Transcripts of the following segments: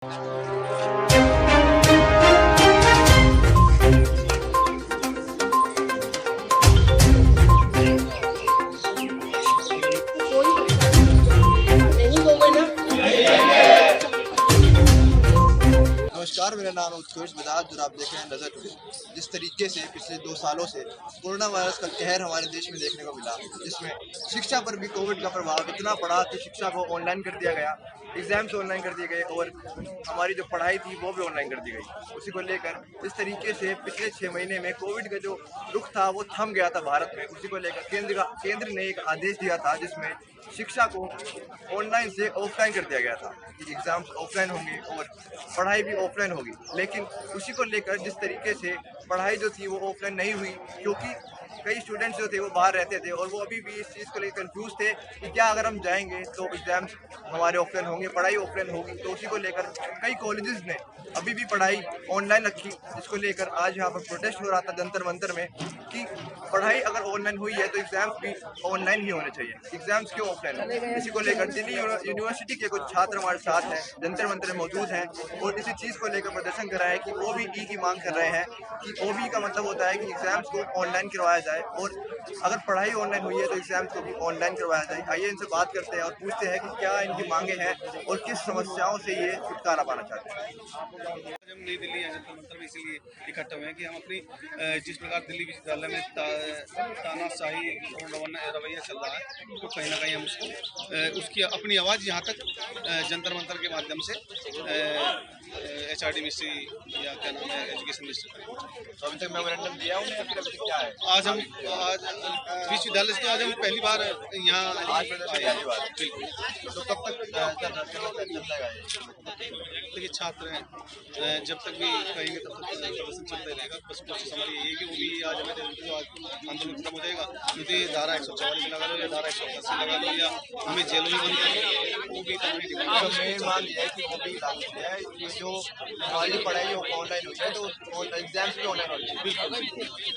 नमस्कार, मेरा नाम उत्कर्ष बजाज और आप देख रहे हैं नजर टुडे। जिस तरीके से पिछले 2 सालों से कोरोना वायरस का कहर हमारे देश में देखने को मिला, जिसमें शिक्षा पर भी कोविड का प्रभाव इतना पड़ा कि शिक्षा को ऑनलाइन कर दिया गया, एग्जाम्स ऑनलाइन कर दिए गए और हमारी जो पढ़ाई थी वो भी ऑनलाइन कर दी गई। उसी को लेकर इस तरीके से पिछले 6 महीने में कोविड का जो रुख था वो थम गया था भारत में। उसी को लेकर केंद्र ने एक आदेश दिया था जिसमें शिक्षा को ऑनलाइन से ऑफलाइन कर दिया गया था कि एग्जाम्स ऑफलाइन होंगे और पढ़ाई भी ऑफलाइन होगी। लेकिन उसी को लेकर जिस तरीके से पढ़ाई जो थी वो ऑफलाइन नहीं हुई, क्योंकि कई स्टूडेंट्स जो थे वो बाहर रहते थे और वो अभी भी इस चीज़ को लेकर कंफ्यूज थे कि क्या अगर हम जाएंगे तो एग्जाम्स हमारे ऑफलाइन होंगे, पढ़ाई ऑफलाइन होगी। तो उसी को लेकर कई कॉलेजेस ने अभी भी पढ़ाई ऑनलाइन रखी, जिसको लेकर आज यहाँ पर प्रोटेस्ट हो रहा था जंतर मंतर में कि पढ़ाई अगर ऑनलाइन हुई है तो एग्जाम्स भी ऑनलाइन ही होने चाहिए, एग्जाम्स क्यों ऑफलाइन। इसी को लेकर दिल्ली यूनिवर्सिटी के कुछ छात्र हमारे साथ हैं, जंतर मंतर में मौजूद हैं और इसी चीज़ को लेकर प्रदर्शन कर रहे हैं कि OBE की मांग कर रहे हैं कि OBE का मतलब होता है कि एग्जाम्स को ऑनलाइन करवाया जाए और अगर पढ़ाई ऑनलाइन हुई है तो एग्जाम्स को भी ऑनलाइन करवाया जाए। आइए इनसे बात करते हैं और पूछते हैं कि क्या इनकी मांगे हैं और किस समस्याओं से ये छुटकारा पाना चाहते हैं। हम नई दिल्ली जंतर मंतर में इसीलिए इकट्ठे हुए हैं कि हम अपनी जिस प्रकार दिल्ली विश्वविद्यालय में तानाशाही रवैया चल रहा है तो कहीं ना कहीं हम उसकी अपनी आवाज़ यहाँ तक जंतर मंतर के माध्यम से HRD मिनिस्ट्री या क्या नाम है एजुकेशन मिनिस्ट्री तो अभी तक मेमोरेंडम दिया उन्हें, फिर अभी तक क्या है? आज विश्वविद्यालय से आज हम पहली बार यहाँ आए हैं। बिल्कुल। तो कब तक चल जाएगा? देखिए छात्र हैं, जब तक भी कहेंगे तब तक प्रदर्शन चलते रहेगा। बस कुछ समझ यही है कि वो भी आज हमें जो आंदोलन खत्म हो जाएगा, मुझे धारा 144 लगा लो या धारा 188 लगा लो या हमें जेलों में बंद कर दो, वो भी मेन मान लिया है कि वो भी लागू किया है कि जो हमारी पढ़ाई ऑनलाइन हुई है तो एग्जाम्स भी ऑनलाइन होनी चाहिए।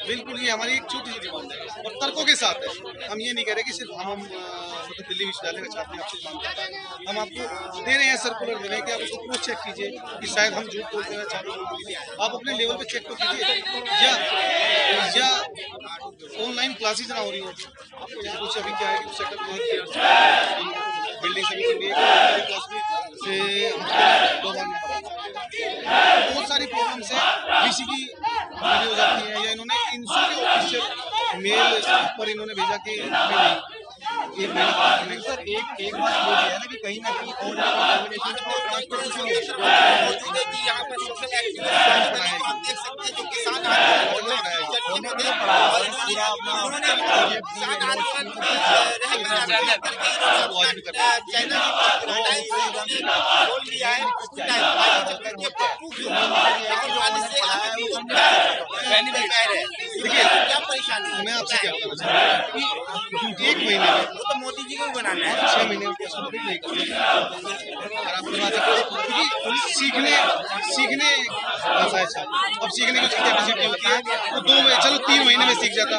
बिल्कुल ये हमारी एक छोटी सी डिमांड है और तर्कों के साथ है। हम ये नहीं कह रहे कि सिर्फ हम मतलब दिल्ली विश्वविद्यालय के छात्र आपसे मांग करते हैं, हम आपको दे रहे हैं सर्कुलर दे रहे हैं कि आप उसको क्रॉस चेक कीजिए कि शायद हम झूठ बोलते हैं छात्रों। आप अपने लेवल पे चेक तो कीजिए या ऑनलाइन क्लासेज ना हो रही हो। कुछ अभी क्या है कि सेटअप नहीं किया, बिल्डिंग से भी बहुत सारी प्रॉब्लम्स है, VC की हो जाती है या इन्होंने इंसू के ऑफिस से मेल पर इन्होंने भेजा कि एक महीना सर एक बात ये भी है ना कि कहीं ना कहीं ऑनलाइन एग्जामिनेशन को ट्रांसपोर्टेशन यहाँ पर सोशल एक्टिविस्ट आप देख सकते हैं जो किसान क्या परेशानी। मैं आपसे क्या कहना चाहता हूँ कि 1 महीने में वो तो मोदी जी को भी बनाना है, 6 महीने में सीखने अब सीखने की उसकी कैपेसिटी होती है वो 2 महीने, चलो 3 महीने में सीख जाता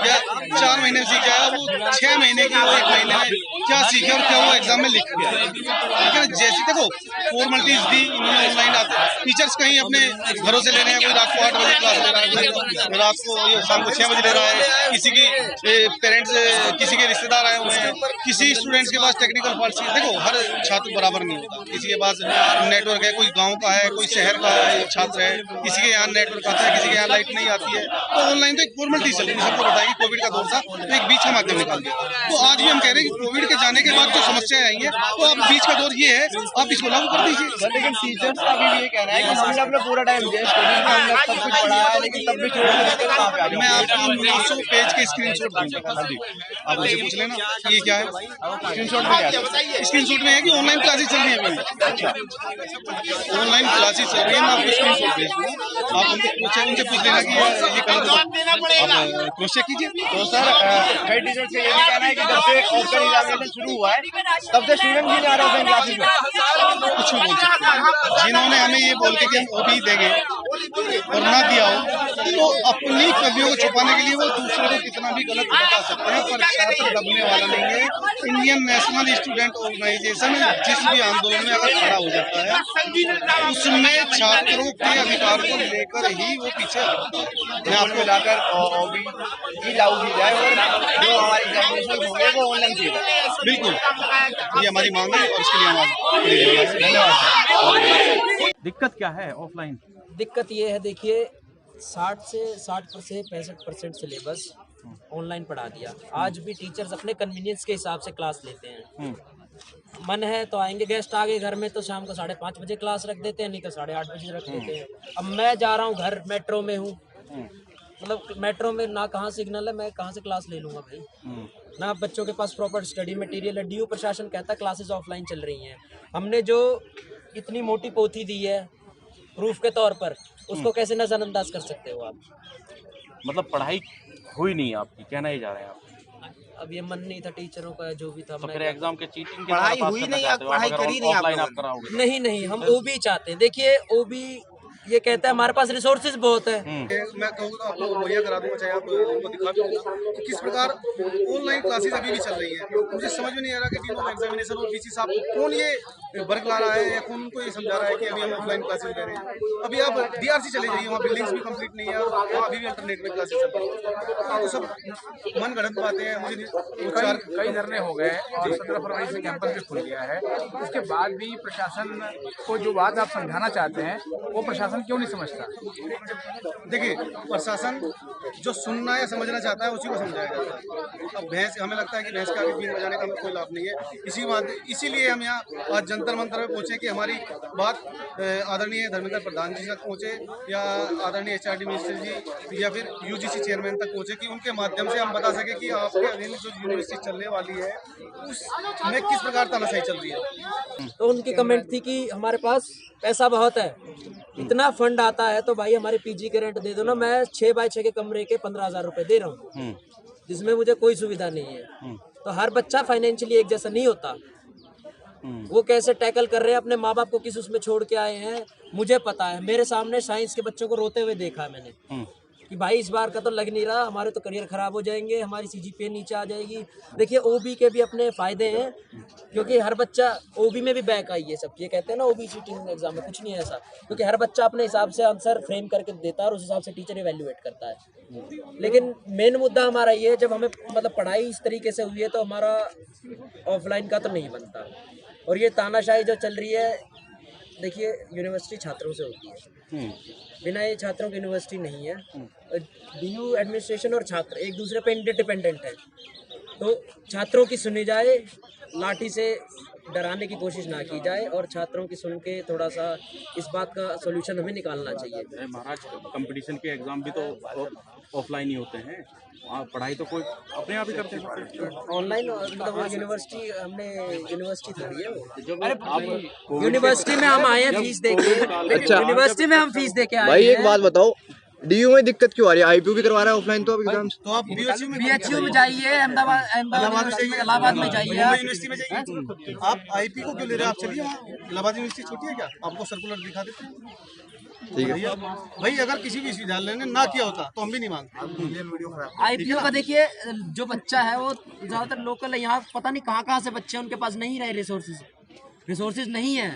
या 4 महीने में सीख जाएगा, वो 6 महीने की 1 महीने में क्या सीखे और क्या वो एग्जाम में लिख गया। लेकिन जैसे देखो फॉर्मेलिटीज दी इन्होंने ऑनलाइन आते टीचर्स कहीं अपने घरों से ले रहे हैं, कोई रात को 8 बजे क्लास ले रहा है, रात को शाम को 6 बजे ले रहा है, किसी की पेरेंट्स किसी के रिश्तेदार आए हुए हैं, किसी स्टूडेंट्स के पास टेक्निकल फॉल्ट। देखो हर छात्र बराबर नहीं होता, किसी के पास नेटवर्क है, कोई गांव का है, कोई शहर का है छात्र है, किसी के यहाँ नेटवर्क आता है, किसी के यहाँ लाइट नहीं आती है। तो ऑनलाइन तो एक फॉर्मेलिटी चल रही है, सबको बताएगी कोविड का दौर था तो एक बीच का माध्यम निकाल दिया। तो आज भी हम कह रहे हैं कि कोविड के जाने के बाद जो समस्याएं आई है तो अब बीच का दौर ये है, आप इसको लागू कर दीजिए। लेकिन टीचर्स का भी ये कहना है कि हमने अपना पूरा टाइम वेस्ट कर दिया, हमने सब कुछ पढ़ाया है लेकिन तब भी छोड़ के मैं आपको 900 पेज के स्क्रीनशॉट दूंगा, आप मुझे पूछ लेना ये क्या है। स्क्रीनशॉट में क्या है? स्क्रीनशॉट में है कि ऑनलाइन क्लासेस चल रही है अभी, ऑनलाइन क्लासेस चल रही है, मैं आपको स्क्रीनशॉट भेज दूंगा, आप उनसे पूछ लेना कि ये गलत आप क्रॉस चेक कीजिए। तो सर कई टीचर्स का ये भी कहना है कि जब से ऑफलाइन एग्जामिनेशन शुरू हुआ है तब से स्टूडेंट भी नहीं आ रहे ऑफलाइन क्लासेस में। कुछ भी बोल सकते हैं, जिन्होंने हमें ये बोल के कि हम OBE देंगे और ना दिया हो तो अपनी कमियों को छुपाने के लिए वो दूसरों को कितना भी गलत बता सकते हैं, पर छात्र दबने वाला नहीं है। इंडियन नेशनल स्टूडेंट ऑर्गेनाइजेशन जिस भी आंदोलन में अगर खड़ा हो जाता है उसमें छात्रों के अधिकार को लेकर ही वो पीछे हटता है। मैं आपको लाकर ओबी की लागू की जाए और जो हमारे एग्जामिनेशन होंगे वो ऑनलाइन किए जाए। बिल्कुल, ये हमारी मांग है और इसके लिए हमारा धन्यवाद। दिक्कत क्या है ऑफलाइन? दिक्कत ये है, देखिए 60 से 65% सिलेबस ऑनलाइन पढ़ा दिया। आज भी टीचर्स अपने कन्वीनियंस के हिसाब से क्लास लेते हैं। मन है तो आएंगे, गेस्ट आ गए घर में तो शाम को 5:30 बजे क्लास रख देते हैं, नहीं तो 8:30 बजे रख देते हैं। अब मैं जा रहा हूँ घर, मेट्रो में हूँ, मतलब मेट्रो में ना कहाँ सिग्नल है, मैं कहाँ से क्लास ले लूँगा भाई, ना बच्चों के पास प्रॉपर स्टडी मटेरियल है। डीयू प्रशासन कहता है क्लासेस ऑफलाइन चल रही हैं। हमने जो इतनी मोटी पोथी दी है प्रूफ के तौर पर, उसको कैसे नजरअंदाज कर सकते हो आप? मतलब पढ़ाई हुई नहीं आपकी, कहना ही जा रहे हैं आप। अब ये मन नहीं था टीचरों का, जो भी था। तो फिर एग्जाम के चीटिंग के पढ़ाई हुई नहीं, आप पढ़ाई करी नहीं, ऑफलाइन आप कराओगे? नहीं, हम ओबी चाहते हैं। देखिए ओबी ये कहता है हमारे पास रिसोर्सेज बहुत है। मैं कहूँगा आपको मुहैया करा दूंगा, चाहे आप उनको दिखा भी दूंगा कि किस प्रकार ऑनलाइन क्लासेस अभी भी चल रही है। मुझे समझ में नहीं आ रहा कि तीनों एग्जामिनेशन और पीसी साहब कौन ये वर्क ला रहा है या कौन उनको ये समझा रहा है कि अभी हम ऑफलाइन क्लासेस ले रहे हैं। अभी आप डीआरसी चले जाइए, वहाँ बिल्डिंग्स भी कंप्लीट नहीं है और वहाँ अभी भी इंटरनेट में क्लासेस चल रही है। तो सब मन गढ़ंत बातें हैं। मुझे कई धरने हो गए और 17 फरवरी से कैंपस भी खुल गया है। उसके बाद भी प्रशासन को जो बात आप समझाना चाहते हैं वो प्रशासन क्यों नहीं समझता? देखिए, प्रशासन जो सुनना या समझना चाहता है उसी को समझाया जाता है। अब भैंस, हमें लगता है कि भैंस के आगे बीन बजाने का हमें कोई लाभ नहीं है। इसीलिए हम यहाँ आज जंतर मंतर में पहुँचे कि हमारी बात आदरणीय धर्मेंद्र प्रधान जी तक पहुँचे या आदरणीय HRD मिनिस्टर जी या फिर UGC चेयरमैन तक पहुँचे कि उनके माध्यम से हम बता सकें कि आपके अधीन जो यूनिवर्सिटी चलने वाली है उसमें किस प्रकार तानाशाही चल रही है। तो उनकी कमेंट थी कि हमारे पास पैसा बहुत है, इतना फंड आता है तो भाई हमारे पीजी के रेंट दे दो ना। मैं 6x6 के कमरे के 15,000 रुपए दे रहा हूँ, जिसमें मुझे कोई सुविधा नहीं है। तो हर बच्चा फाइनेंशियली एक जैसा नहीं होता। वो कैसे टैकल कर रहे हैं, अपने माँ बाप को किस उसमें छोड़ के आए हैं, मुझे पता है। मेरे सामने साइंस के बच्चों को रोते हुए देखा है मैंने कि भाई इस बार का तो लग नहीं रहा, हमारे तो करियर खराब हो जाएंगे, हमारी CGPA नीचे आ जाएगी। देखिए ओबी के भी अपने फायदे हैं, क्योंकि हर बच्चा ओबी में भी बैक आई है सब। ये कहते हैं ना ओबी चीटिंग एग्जाम में, कुछ नहीं है ऐसा, क्योंकि हर बच्चा अपने हिसाब से आंसर फ्रेम करके देता है और उस हिसाब से टीचर इवैल्यूएट करता है। लेकिन मेन मुद्दा हमारा ये है, जब हमें मतलब पढ़ाई इस तरीके से हुई है तो हमारा ऑफलाइन का तो नहीं बनता। और ये तानाशाही जो चल रही है, देखिए यूनिवर्सिटी छात्रों से होती है, बिना ये छात्रों की यूनिवर्सिटी नहीं है। DU एडमिनिस्ट्रेशन और छात्र एक दूसरे पे इंटरडिपेंडेंट है। तो छात्रों की सुनी जाए, लाठी से डराने की कोशिश ना की जाए और छात्रों की सुन के थोड़ा सा इस बात का सोल्यूशन हमें निकालना चाहिए। महाराज कंपटीशन के एग्जाम भी तो ऑफलाइन ही होते हैं, वहाँ पढ़ाई तो कोई अपने आप ही करते हैं। ऑनलाइन मतलब वो यूनिवर्सिटी, हमने यूनिवर्सिटी थोड़ी है वो। आप यूनिवर्सिटी में हम आए हैं फीस देके। अच्छा। यूनिवर्सिटी में हम फीस देके आए भाई हैं। एक बात बताओ, DU में दिक्कत क्यों आ रही है? IPU भी करवा रहा है ऑफलाइन तो अब एग्जाम्स। तो आप BHU में जाइए, अहमदाबाद में जाइए, इलाहाबाद में जाइए, यूनिवर्सिटी में जाइए। आप IP को क्यों ले रहे हैं? आप चलिए वहाँ इलाहाबाद यूनिवर्सिटी छोटी है क्या? आपको सर्कुलर दिखा देते हैं। ठीक है भाई, अगर किसी भी विश्वविद्यालय ने ना किया होता तो हम भी नहीं मांगते। IPU का देखिए, जो बच्चा है वो ज्यादातर लोकल है। यहाँ पता नहीं कहाँ से बच्चे हैं, उनके पास नहीं रहे रिसोर्सेज नहीं है।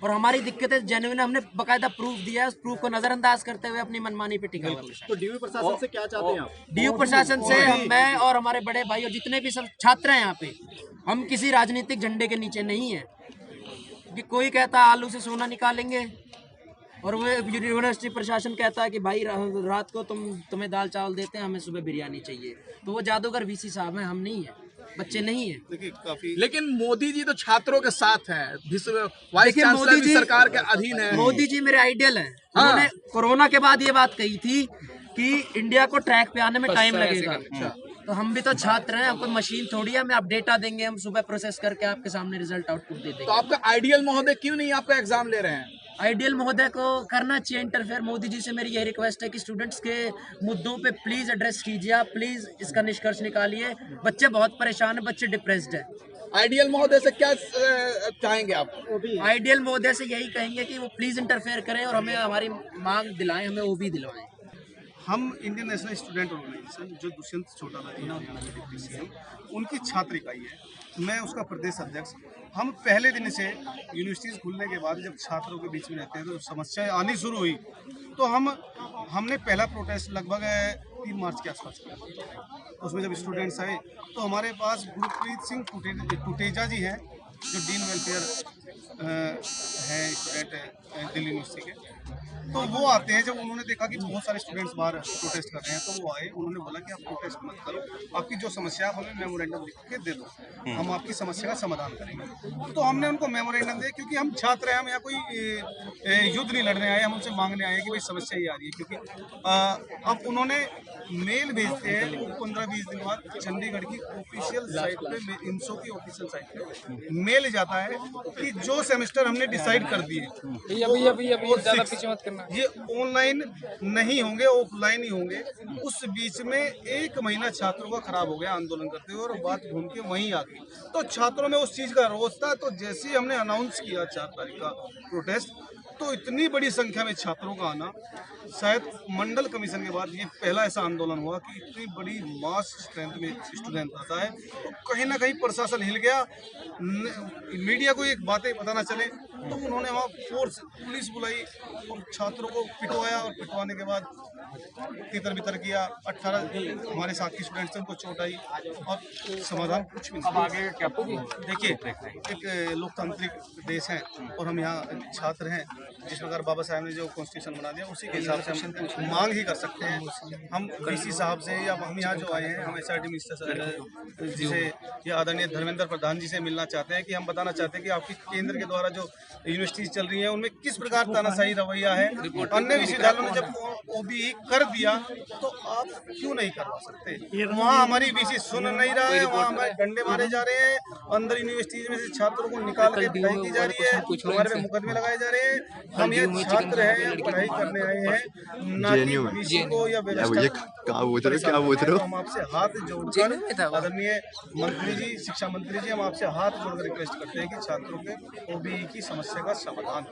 और हमारी दिक्कतें जेन्युइन, हमने बकायदा प्रूफ दिया है, उस प्रूफ को नजरअंदाज करते हुए अपनी मनमानी पे टिका हुआ है। तो DU प्रशासन से क्या चाहते हैं आप? DU प्रशासन से मैं और हमारे बड़े भाई और जितने भी सब छात्र हैं यहाँ पे, हम किसी राजनीतिक झंडे के नीचे नहीं है कि कोई कहता है आलू से सोना निकालेंगे और वो यूनिवर्सिटी प्रशासन कहता है कि भाई रात को तुम्हें दाल चावल देते हैं, हमें सुबह बिरयानी चाहिए। तो वो जादूगर VC साहब हैं, हम नहीं है, बच्चे नहीं है। देखिए काफी, लेकिन मोदी जी तो छात्रों के साथ है, वाइस चांसलर भी सरकार के अधीन है। मोदी जी मेरे आइडियल हैं। उन्होंने कोरोना के बाद ये बात कही थी कि इंडिया को ट्रैक पे आने में टाइम लगेगा। तो हम भी तो छात्र हैं, हम कोई मशीन थोड़ी है, हमें आप डेटा देंगे, हम सुबह प्रोसेस करके आपके सामने रिजल्ट आउटपुट दे देंगे। तो आपका आइडियल महोदय क्यों नहीं आपका एग्जाम ले रहे हैं? आइडियल महोदय को करना चाहिए इंटरफेयर। मोदी जी से मेरी यही रिक्वेस्ट है कि स्टूडेंट्स के मुद्दों पे प्लीज एड्रेस कीजिए, आप प्लीज इसका निष्कर्ष निकालिए। बच्चे बहुत परेशान हैं, बच्चे डिप्रेस्ड है। आइडियल महोदय से क्या चाहेंगे आप? आइडियल महोदय से यही कहेंगे कि वो प्लीज इंटरफेयर करें और हमें हमारी मांग दिलाएं, हमें ओबी दिलवाएं। हम इंडियन नेशनल स्टूडेंट ऑर्गेनाइजेशन जो दुष्यंत चौटाला जी हरियाणा के डिप्टी सीएम उनकी छात्र इकाई है, मैं उसका प्रदेश अध्यक्ष। हम पहले दिन से यूनिवर्सिटीज़ खुलने के बाद जब छात्रों के बीच में रहते हैं तो समस्याएं आनी शुरू हुई, तो हमने पहला प्रोटेस्ट लगभग 3 मार्च के आसपास किया। उसमें जब स्टूडेंट्स आए तो हमारे पास गुरप्रीत सिंह टुटेजा जी हैं जो डीन वेलफेयर हैं स्टूडेंट दिल्ली यूनिवर्सिटी के, तो वो आते हैं। जब उन्होंने देखा कि बहुत सारे स्टूडेंट्स बाहर प्रोटेस्ट कर रहे हैं तो वो आए, उन्होंने बोला कि आप प्रोटेस्ट मत करो, आपकी जो समस्या हमें मेमोरेंडम लिख के दे दो, हम आपकी समस्या का समाधान करेंगे। तो हमने उनको मेमोरेंडम दिया, क्योंकि हम छात्र हैं, हम यहाँ कोई युद्ध नहीं लड़ने आए, हम उनसे मांगने आए कि भाई समस्या ये आ रही है। क्योंकि अब उन्होंने मेल भेजते हैं 15-20 दिन बाद चंडीगढ़ की ऑफिशियल साइट पे, इंसो की ऑफिशियल साइट पे मेल जाता है कि जो सेमेस्टर हमने डिसाइड कर दिए ये ऑनलाइन नहीं होंगे, ऑफलाइन ही होंगे। उस बीच में 1 महीना छात्रों का खराब हो गया आंदोलन करते हुए, और बात घूम के वहीं आ गई। तो छात्रों में उस चीज़ का रोष था। तो जैसे ही हमने अनाउंस किया 4 तारीख का प्रोटेस्ट, तो इतनी बड़ी संख्या में छात्रों का आना, शायद मंडल कमीशन के बाद ये पहला ऐसा आंदोलन हुआ कि इतनी बड़ी मास स्ट्रेंथ में स्टूडेंट आता है। तो कहीं ना कहीं प्रशासन हिल गया, मीडिया को एक बातें पता ना चले, तो उन्होंने वहाँ फोर्स पुलिस बुलाई और छात्रों को पिटवाया, और पिटवाने के बाद तितर बितर किया। 18 हमारे साथ के स्टूडेंट्स थे, उनको चोट आई और समाधान कुछ भी नहीं। देखिए, एक लोकतांत्रिक देश है और हम यहाँ छात्र हैं। जिस प्रकार बाबा साहब ने जो कॉन्स्टिट्यूशन बना दिया उसी के हिसाब से हम मांग ही कर सकते हैं। हम डीसी साहब से या हम यहाँ जो आए हैं, हम एसआरडी मिनिस्टर जिसे या आदरणीय धर्मेंद्र प्रधान जी से मिलना चाहते हैं कि हम बताना चाहते हैं कि आपकी केंद्र के द्वारा जो यूनिवर्सिटीज चल रही हैं उनमें किस प्रकार तानाशाही रवैया है। अन्य विश्वविद्यालयों ने जब ओबी कर दिया तो आप क्यों नहीं करवा सकते? वहाँ हमारी बीसी सुन नहीं रहा है, वहाँ हमारे डंडे मारे जा रहे हैं, अंदर यूनिवर्सिटीज में से छात्रों को निकाल के पढ़ाई की जा रही है, हमारे पे मुकदमे लगाए जा रहे हैं। हम ये छात्र हैं, पढ़ाई करने आए हैं, ना कि बीसी को या व्यवस्था। हम आपसे हाथ जोड़कर आदरणीय मंत्री जी, शिक्षा मंत्री जी, हम आपसे हाथ जोड़कर रिक्वेस्ट करते हैं कि छात्रों के ओबी की समस्या का समाधान